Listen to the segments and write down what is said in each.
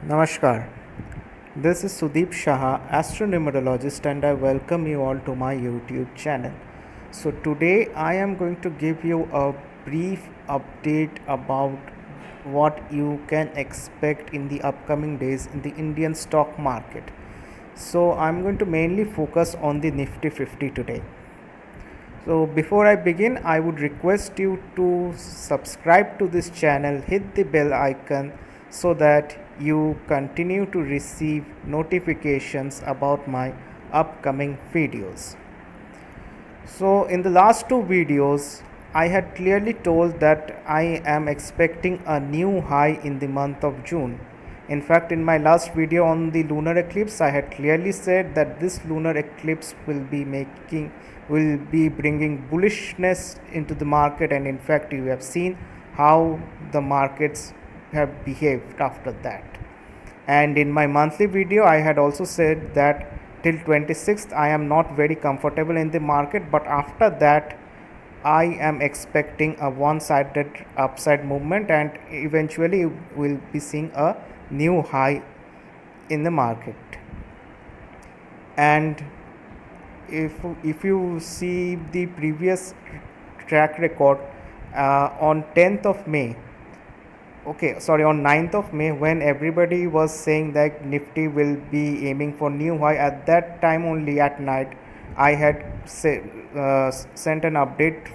Namaskar. This is Sudeep Shaha, astronumerologist, and I welcome you all to my YouTube channel. So, today I am going to give you a brief update about what you can expect in the upcoming days in the Indian stock market. So, I'm going to mainly focus on the Nifty 50 today. So before I begin, I would request you to subscribe to this channel, hit the bell icon so that you continue to receive notifications about my upcoming videos. So in the last two videos, I had clearly told that I am expecting a new high in the month of June. In fact, in my last video on the lunar eclipse, I had clearly said that this lunar eclipse will be bringing bullishness into the market, and in fact, you have seen how the markets have behaved after that. And in my monthly video, I had also said that till 26th I am not very comfortable in the market, but after that I am expecting a one-sided upside movement, and eventually we'll be seeing a new high in the market. And if you see the previous track record, on 10th of May, on 9th of May, when everybody was saying that Nifty will be aiming for new high, at that time only at night I had sent an update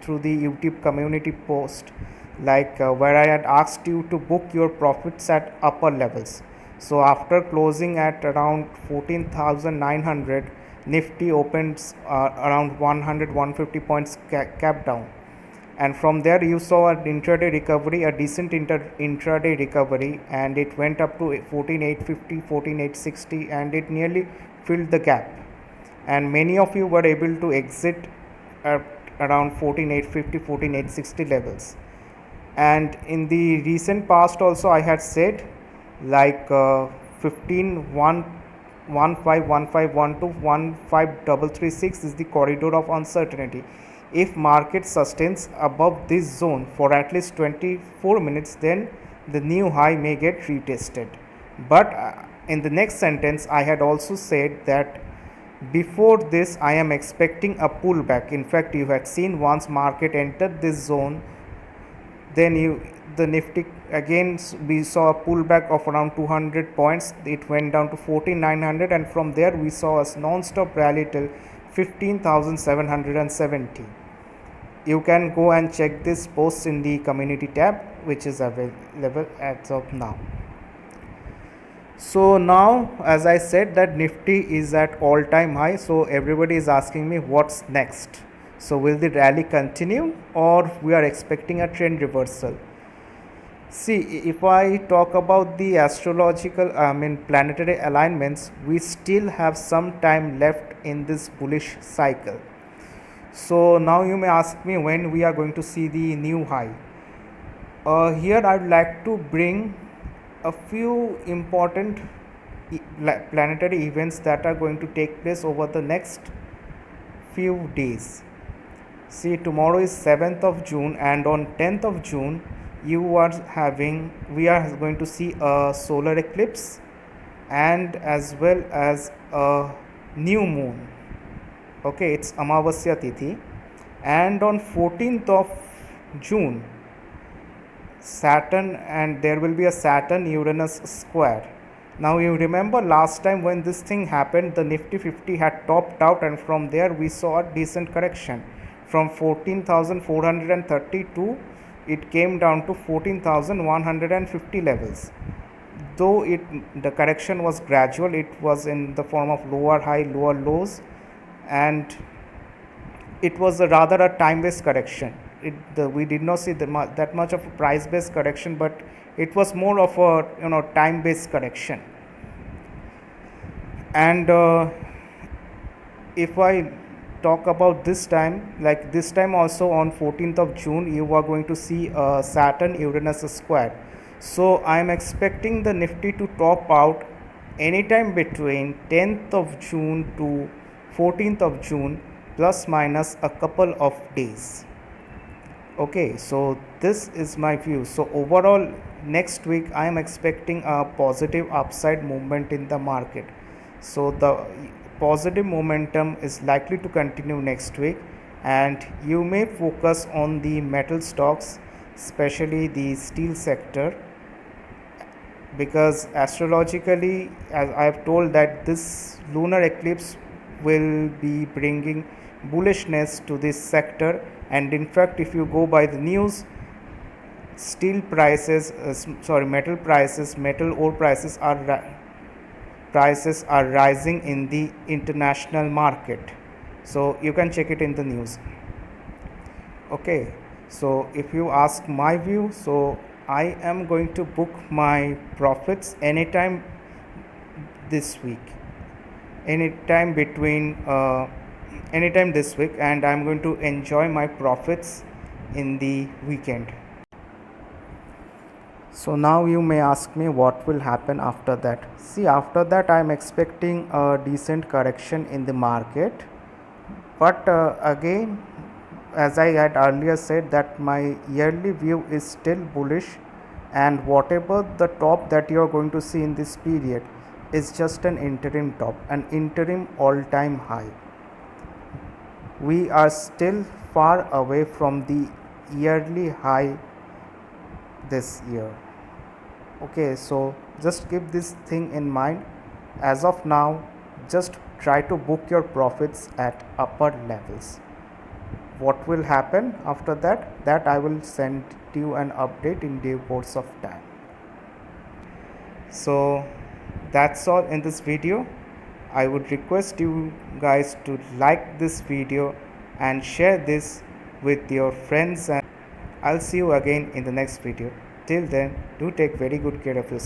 through the YouTube community post, where I had asked you to book your profits at upper levels. So after closing at around 14,900, Nifty opens around 100-150 points cap down, and from there you saw an intraday recovery, a decent intraday recovery, and it went up to 14,850, 14,860, and it nearly filled the gap, and many of you were able to exit at around 14,850, 14,860 levels. And in the recent past also I had said 15,151,512 to 15,336 is the corridor of uncertainty. If market sustains above this zone for at least 24 minutes, then the new high may get retested. But in the next sentence I had also said that before this I am expecting a pullback. In fact, you had seen once market entered this zone, then the Nifty again, we saw a pullback of around 200 points. It went down to 14,900, and from there we saw a non-stop rally till 15,770. You can go and check this post in the community tab, which is available as of now. So now, as I said, that Nifty is at all-time high, so everybody is asking me what's next. So will the rally continue, or we are expecting a trend reversal? See, if I talk about the planetary alignments, we still have some time left in this bullish cycle. So now you may ask me when we are going to see the new high. Here I would like to bring a few important planetary events that are going to take place over the next few days. See, tomorrow is 7th of June, and on 10th of June we are going to see a solar eclipse and as well as a new moon. Okay, it's Amavasya Tithi. And on 14th of June, there will be a Saturn-Uranus square. Now you remember last time when this thing happened, the Nifty 50 had topped out, and from there we saw a decent correction. From 14,432, it came down to 14,150 levels. Though the correction was gradual, it was in the form of lower high, lower lows, and it was rather a time-based correction. We did not see that much of a price-based correction, but it was more of a time-based correction. And if I talk about this time, this time also on 14th of June, you are going to see a Saturn-Uranus square. So I am expecting the Nifty to top out anytime between 10th of June to 14th of June, plus minus a couple of days. Okay, so this is my view. So overall, next week I am expecting a positive upside movement in the market. So the positive momentum is likely to continue next week, and you may focus on the metal stocks, especially the steel sector, because astrologically, as I have told, that this lunar eclipse will be bringing bullishness to this sector. And in fact, if you go by the news, steel prices, metal ore prices are rising in the international market. So you can check it in the news. Okay, so if you ask my view, so I am going to book my profits anytime this week, anytime between anytime this week, and I'm going to enjoy my profits in the weekend. So now you may ask me what will happen after that. See, after that I'm expecting a decent correction in the market, but again, as I had earlier said, that my yearly view is still bullish, and whatever the top that you are going to see in this period is just an interim top, an interim all-time high. We are still far away from the yearly high this year. Okay, so just keep this thing in mind. As of now, just try to book your profits at upper levels. What will happen after that I will send you an update in due course of time. So that's all in this video. I would request you guys to like this video and share this with your friends, and I'll see you again in the next video. Till then, do take very good care of yourself.